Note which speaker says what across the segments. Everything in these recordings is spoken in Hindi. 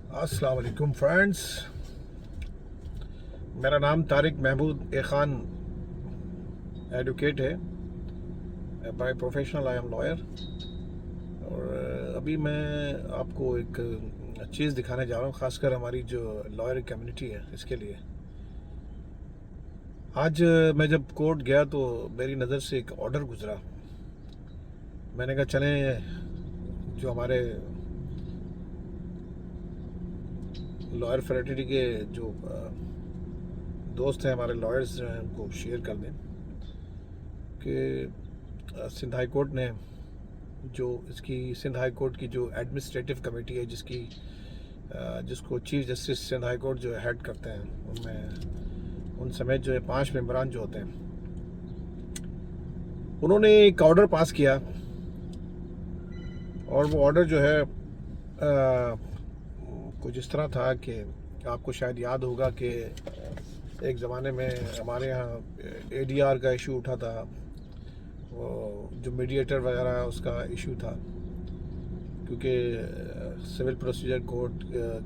Speaker 1: अस्सलाम वालेकुम फ्रेंड्स। मेरा नाम तारिक महमूद ए ख़ान एडवोकेट है। By professional I am lawyer. और अभी मैं आपको एक चीज़ दिखाने जा रहा हूँ, ख़ासकर हमारी जो लॉयर कम्युनिटी है इसके लिए। आज मैं जब कोर्ट गया तो मेरी नज़र से एक ऑर्डर गुजरा। मैंने कहा चलें, जो हमारे लॉयर फ्रेटर्निटी के जो दोस्त हैं, हमारे लॉयर्स जो हैं, उनको शेयर कर दें कि सिंध हाई कोर्ट ने जो इसकी सिंध हाई कोर्ट की जो एडमिनिस्ट्रेटिव कमेटी है, जिसको chief justice Sindh high court जो हेड करते हैं, उनमें उन समेत जो है 5 मेंबरान जो होते हैं, उन्होंने एक ऑर्डर पास किया। और वो ऑर्डर जो है कुछ इस तरह था कि आपको शायद याद होगा कि एक ज़माने में हमारे यहाँ एडीआर का इशू उठा था, वो जो मीडिएटर वगैरह उसका इशू था, क्योंकि सिविल प्रोसीजर कोड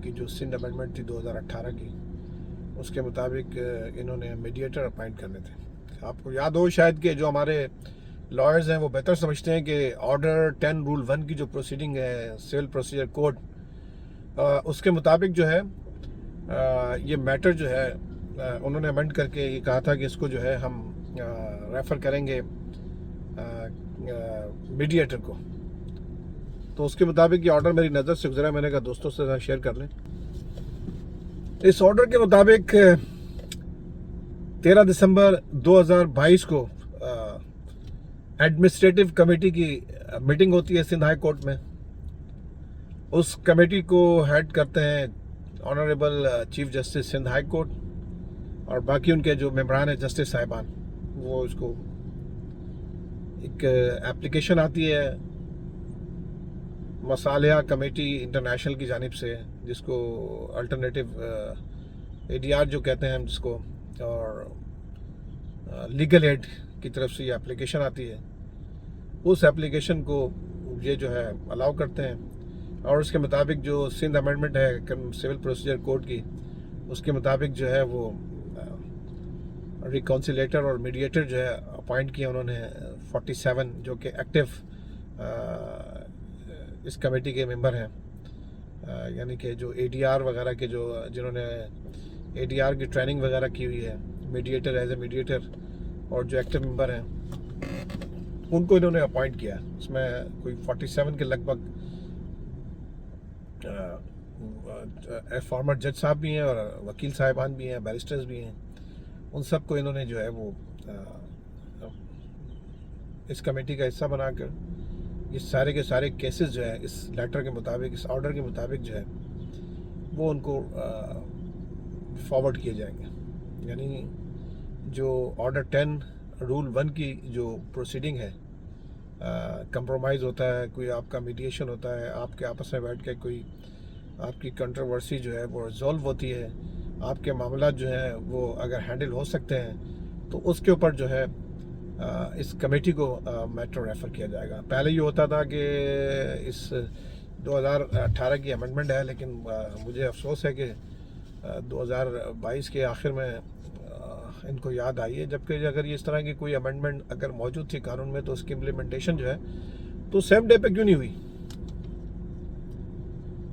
Speaker 1: की जो सिंध अमेंडमेंट थी 2018 की, उसके मुताबिक इन्होंने मीडिएटर अपॉइंट करने थे। आपको याद हो शायद कि जो हमारे लॉयर्स हैं वो बेहतर समझते हैं कि ऑर्डर 10 रूल 1 की जो प्रोसीडिंग है सिविल प्रोसीजर कोड, उसके मुताबिक जो है ये मैटर जो है उन्होंने अमेंड करके ये कहा था कि इसको जो है हम रेफ़र करेंगे मीडिएटर को। तो उसके मुताबिक ये ऑर्डर मेरी नज़र से गुजरा। मैंने कहा दोस्तों से शेयर कर लें। इस ऑर्डर के मुताबिक 13 दिसंबर 2022 को एडमिनिस्ट्रेटिव कमेटी की मीटिंग होती है सिंध हाई कोर्ट में। उस कमेटी को हेड करते हैं honourable chief justice Sindh high court, और बाकी उनके जो मेंबरान हैं जस्टिस साहिबान, वो इसको एक एप्लीकेशन आती है मसालिया कमेटी इंटरनेशनल की जानिब से, जिसको अल्टरनेटिव एडीआर जो कहते हैं हम जिसको, और लीगल एड की तरफ से ये एप्लीकेशन आती है। उस एप्लीकेशन को ये जो है अलाउ करते हैं, और उसके मुताबिक जो सिंध अमेंडमेंट है सिविल प्रोसीजर कोड की, उसके मुताबिक जो है वो रिकॉन्सिलेटर और मीडिएटर जो है अपॉइंट किया उन्होंने 47, जो कि एक्टिव इस कमेटी के मेंबर हैं, यानी कि जो एडीआर वगैरह के जो जिन्होंने एडीआर की ट्रेनिंग वगैरह की हुई है मीडिएटर एज ए मीडिएटर, और जो एक्टिव मेंबर हैं उनको इन्होंने अपॉइंट किया। उसमें कोई 47 के लगभग फॉर्मर जज साहब भी हैं और वकील साहिबान भी हैं, बैरिस्टर्स भी हैं। उन सब को इन्होंने जो है वो इस कमेटी का हिस्सा बनाकर ये सारे के सारे केसेस जो है इस लेटर के मुताबिक, इस ऑर्डर के मुताबिक जो है वो उनको फॉरवर्ड किए जाएंगे। यानी जो ऑर्डर 10 रूल 1 की जो प्रोसीडिंग है, कंप्रोमाइज़ होता है, कोई आपका मीडिएशन होता है, आपके आपस में बैठ के कोई आपकी कंट्रोवर्सी जो है वो रिजॉल्व होती है, आपके मामला जो है वो अगर हैंडल हो सकते हैं तो उसके ऊपर जो है इस कमेटी को मैटर रेफ़र किया जाएगा। पहले ये होता था कि इस 2018 की अमेंडमेंट है, लेकिन मुझे अफसोस है कि 2022 के आखिर में इनको याद आई है, जबकि अगर ये इस तरह की कोई अमेंडमेंट अगर मौजूद थी कानून में तो उसकी इम्प्लीमेंटेशन जो है तो सेम डे पे क्यों नहीं हुई।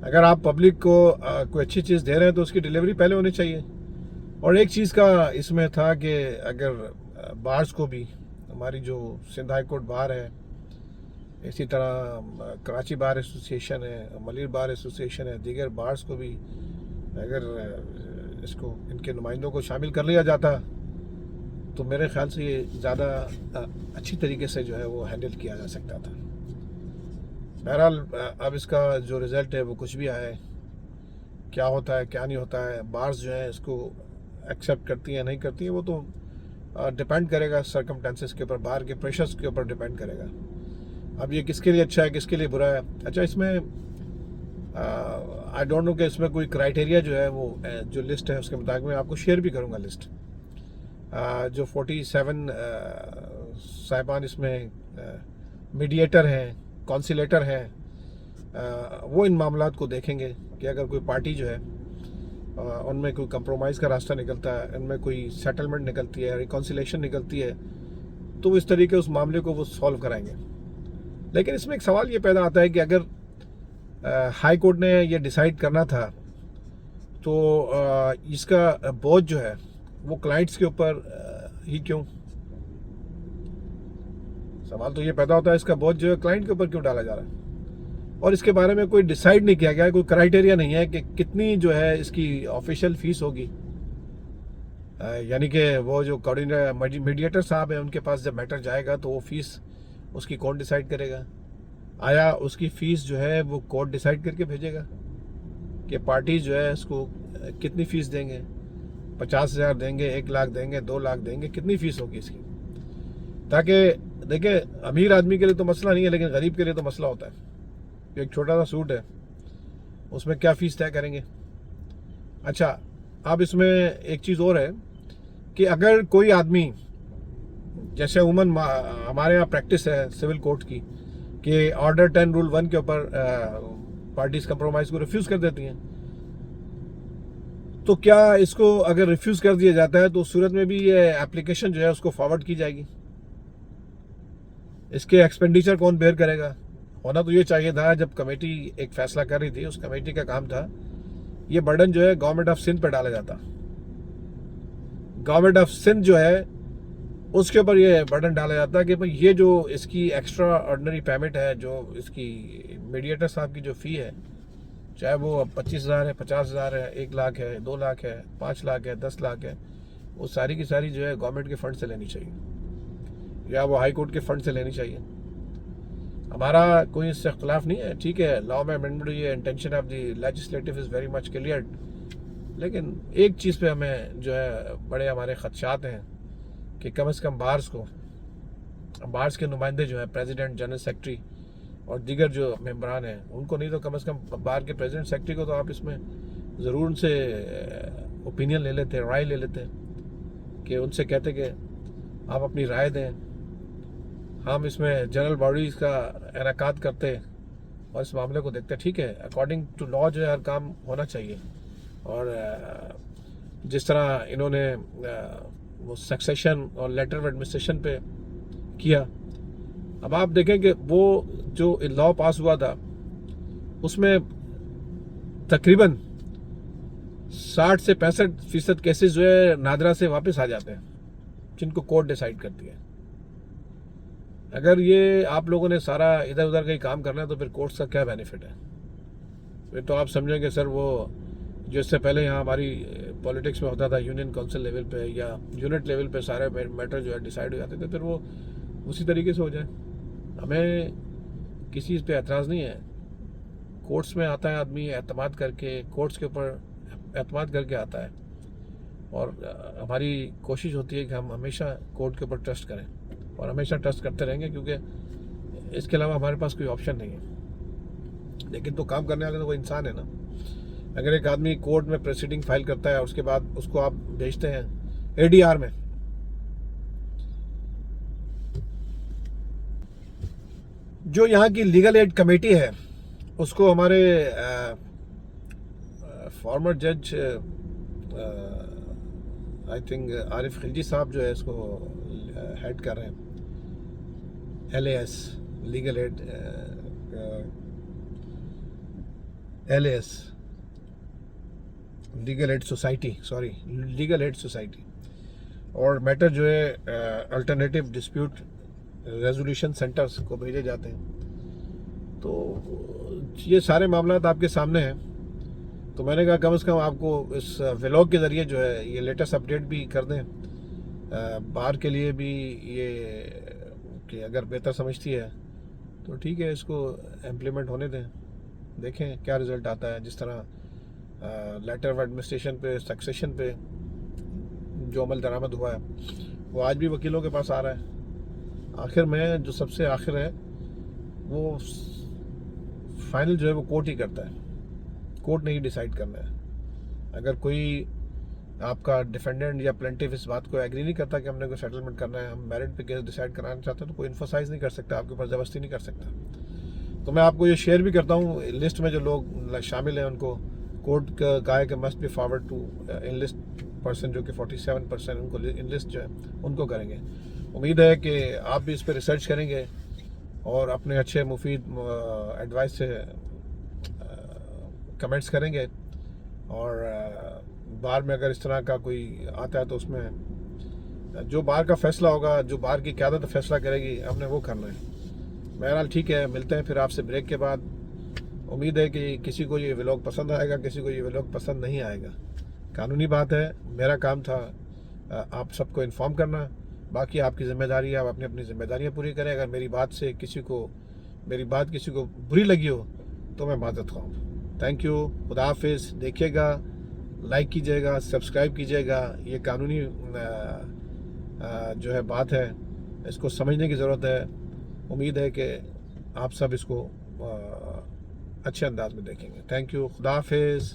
Speaker 1: अगर आप पब्लिक को कोई अच्छी चीज़ दे रहे हैं तो उसकी डिलीवरी पहले होनी चाहिए। और एक चीज़ का इसमें था कि अगर बार्स को भी, हमारी जो सिंध हाई कोर्ट बार है, इसी तरह कराची बार एसोसिएशन है, मलिर बार एसोसिएशन है, दीगर बार्स को भी अगर इसको इनके नुमाइंदों को शामिल कर लिया जाता तो मेरे ख्याल से ये ज़्यादा अच्छी तरीके से जो है वो हैंडल किया जा सकता था। बहरहाल अब इसका जो रिज़ल्ट है वो कुछ भी आए, क्या होता है क्या नहीं होता है, बार्स जो है इसको एक्सेप्ट करती हैं नहीं करती हैं, वो तो डिपेंड करेगा सर्कमस्टेंसेस के ऊपर, बाहर के प्रेशर्स के ऊपर डिपेंड करेगा। अब ये किसके लिए अच्छा है किसके लिए बुरा है। अच्छा, इसमें आई डोंट नो कि इसमें कोई क्राइटेरिया जो है वो जो लिस्ट है उसके मुताबिक मैं आपको शेयर भी करूँगा लिस्ट। जो 47 साहिबान इसमें मीडिएटर हैं, कॉन्सिलेटर हैं, वो इन मामलात को देखेंगे। कि अगर कोई पार्टी जो है उनमें कोई कंप्रोमाइज़ का रास्ता निकलता है, इनमें कोई सेटलमेंट निकलती है, रिकॉन्सिलेशन निकलती है, तो इस तरीके उस मामले को वो सॉल्व कराएंगे। लेकिन इसमें एक सवाल ये पैदा आता है कि अगर हाई कोर्ट ने ये डिसाइड करना था तो इसका बोझ जो है वो क्लाइंट्स के ऊपर ही क्यों? सवाल तो ये पैदा होता है, इसका बोझ जो है क्लाइंट के ऊपर क्यों डाला जा रहा है? और इसके बारे में कोई डिसाइड नहीं किया गया, कोई क्राइटेरिया नहीं है कि कितनी जो है इसकी ऑफिशियल फीस होगी। यानी कि वो जो कोऑर्डिनेटर मीडिएटर साहब हैं उनके पास जब मैटर जाएगा तो वो फीस उसकी कौन डिसाइड करेगा? आया उसकी फ़ीस जो है वो कोर्ट डिसाइड करके भेजेगा कि पार्टी जो है इसको कितनी फ़ीस देंगे, 50,000 देंगे, 1 लाख देंगे, 2 लाख देंगे, कितनी फ़ीस होगी इसकी? ताकि देखिए, अमीर आदमी के लिए तो मसला नहीं है, लेकिन गरीब के लिए तो मसला होता है कि एक छोटा सा सूट है, उसमें क्या फ़ीस तय करेंगे? अच्छा, अब इसमें एक चीज़ और है कि अगर कोई आदमी, जैसे उमूमन हमारे यहाँ प्रैक्टिस है सिविल कोर्ट की कि ऑर्डर 10 रूल 1 के ऊपर पार्टीज कंप्रोमाइज़ को रिफ्यूज़ कर देती हैं, तो क्या इसको अगर रिफ्यूज़ कर दिया जाता है तो उस सूरत में भी ये एप्लीकेशन जो है उसको फॉरवर्ड की जाएगी? इसके एक्सपेंडिचर कौन बेयर करेगा? होना तो ये चाहिए था, जब कमेटी एक फैसला कर रही थी, उस कमेटी का काम था ये बर्डन जो है गवर्नमेंट ऑफ सिंध पर डाला जाता। गवर्नमेंट ऑफ सिंध जो है उसके ऊपर ये बर्डन डाला जाता कि भाई ये जो इसकी एक्स्ट्रा ऑर्डिनरी पेमेंट है, जो इसकी मीडिएटर साहब की जो फ़ी है, चाहे वो 25,000 है, 50,000 है, 1 लाख है, 2 लाख है, 5 लाख है, 10 लाख है, वो सारी की सारी जो है गवर्नमेंट के फंड से लेनी चाहिए या वो हाई कोर्ट के फंड से लेनी चाहिए। हमारा कोई इससे इख्तलाफ नहीं है, ठीक है, लॉ में अमेंडमेंट ये intention of the legislative is very much clear, लेकिन एक चीज़ पे हमें जो है बड़े हमारे खदशात हैं कि कम से कम बार्स के नुमाइंदे जो हैं, प्रेसिडेंट, जनरल सेक्रेटरी और दीगर जो मेंबरान हैं, उनको नहीं तो कम से कम बार के प्रेसिडेंट, सेक्रेटरी को तो आप इसमें ज़रूर उनसे ओपिनियन ले लेते, राय ले लेते कि उनसे कहते कि आप अपनी राय दें, हम इसमें जनरल बॉडीज़ का इनेकाद करते और इस मामले को देखते। ठीक है, अकॉर्डिंग टू लॉ जो है हर काम होना चाहिए, और जिस तरह इन्होंने वो सक्सेशन और लेटर ऑफ एडमिनिस्ट्रेशन पे किया, अब आप देखें कि वो जो लॉ पास हुआ था उसमें तकरीबन 60 से 65% केसेस जो है नादरा से वापस आ जाते हैं, जिनको कोर्ट डिसाइड करती है। अगर ये आप लोगों ने सारा इधर उधर का ही काम करना है तो फिर कोर्ट्स का क्या बेनिफिट है? फिर तो आप समझेंगे सर वो जो इससे पहले यहाँ हमारी पॉलिटिक्स में होता था, यूनियन काउंसिल लेवल पे या यूनिट लेवल पे सारे मैटर जो है डिसाइड हो जाते थे, फिर वो उसी तरीके से हो जाए। हमें किसी पे एतराज़ नहीं है, कोर्ट्स में आता है आदमी एतमाद करके, कोर्ट्स के ऊपर एतमाद करके आता है, और हमारी कोशिश होती है कि हम हमेशा कोर्ट के ऊपर ट्रस्ट करें और हमेशा ट्रस्ट करते रहेंगे, क्योंकि इसके अलावा हमारे पास कोई ऑप्शन नहीं है। लेकिन तो काम करने वाले तो वो इंसान है ना। अगर एक आदमी कोर्ट में प्रोसीडिंग फाइल करता है और उसके बाद उसको आप भेजते हैं एडीआर में, जो यहाँ की लीगल एड कमेटी है उसको हमारे फॉर्मर जज आई थिंक आरिफ खिलजी साहब जो है इसको हेड कर रहे हैं, LAS legal aid LAS legal aid society, sorry legal aid society, और मैटर जो है अल्टरनेटिव डिस्प्यूट रेजोल्यूशन सेंटर्स को भेजे जाते हैं। तो ये सारे मामलात आपके सामने हैं। तो मैंने कहा कम से कम आपको इस व्लॉग के ज़रिए जो है ये लेटेस्ट अपडेट भी कर दें, बाहर के लिए भी ये कि अगर बेहतर समझती है तो ठीक है, इसको इम्प्लीमेंट होने दें, देखें क्या रिज़ल्ट आता है। जिस तरह लेटर ऑफ एडमिनिस्ट्रेशन पे, सक्सेशन पे जो अमल दरामद हुआ है वो आज भी वकीलों के पास आ रहा है। आखिर में जो सबसे आखिर है वो फाइनल जो है वो कोर्ट ही करता है, कोर्ट ने ही डिसाइड करना है। अगर कोई आपका डिफेंडेंट या प्लेंटिफ इस बात को एग्री नहीं करता कि हमने कोई सेटलमेंट करना है, हम मेरिट पे केस डिसाइड कराना चाहते हैं, तो कोई इन्फोसाइज नहीं कर सकता, आपके ऊपर ज़बरदस्ती नहीं कर सकता। तो मैं आपको ये शेयर भी करता हूँ, लिस्ट में जो लोग शामिल हैं उनको कोर्ट कहा है कि must be forward to enlist person, जो कि 47% उनको इनलिस्ट जो है उनको करेंगे। उम्मीद है कि आप भी इस पर रिसर्च करेंगे और अपने अच्छे मुफीद एडवाइस से कमेंट्स करेंगे, और बार में अगर इस तरह का कोई आता है तो उसमें जो बार का फैसला होगा, जो बार की क़यादत फैसला करेगी, हमने वो करना है। बहरहाल ठीक है, मिलते हैं फिर आपसे ब्रेक के बाद। उम्मीद है कि किसी को ये व्लॉग पसंद आएगा, किसी को ये व्लॉग पसंद नहीं आएगा, कानूनी बात है। मेरा काम था आप सबको इन्फॉर्म करना, बाकी आपकी ज़िम्मेदारी है, आप अपनी अपनी ज़िम्मेदारियाँ पूरी करें। अगर मेरी बात किसी को बुरी लगी हो तो मैं माज़रत ख़्वाह हूँ। थैंक यू, खुदा हाफिज़। देखिएगा, लाइक कीजिएगा, सब्सक्राइब कीजिएगा। ये कानूनी जो है बात है, इसको समझने की ज़रूरत है। उम्मीद है कि आप सब इसको अच्छे अंदाज में देखेंगे। थैंक यू, खुदा हाफिज़।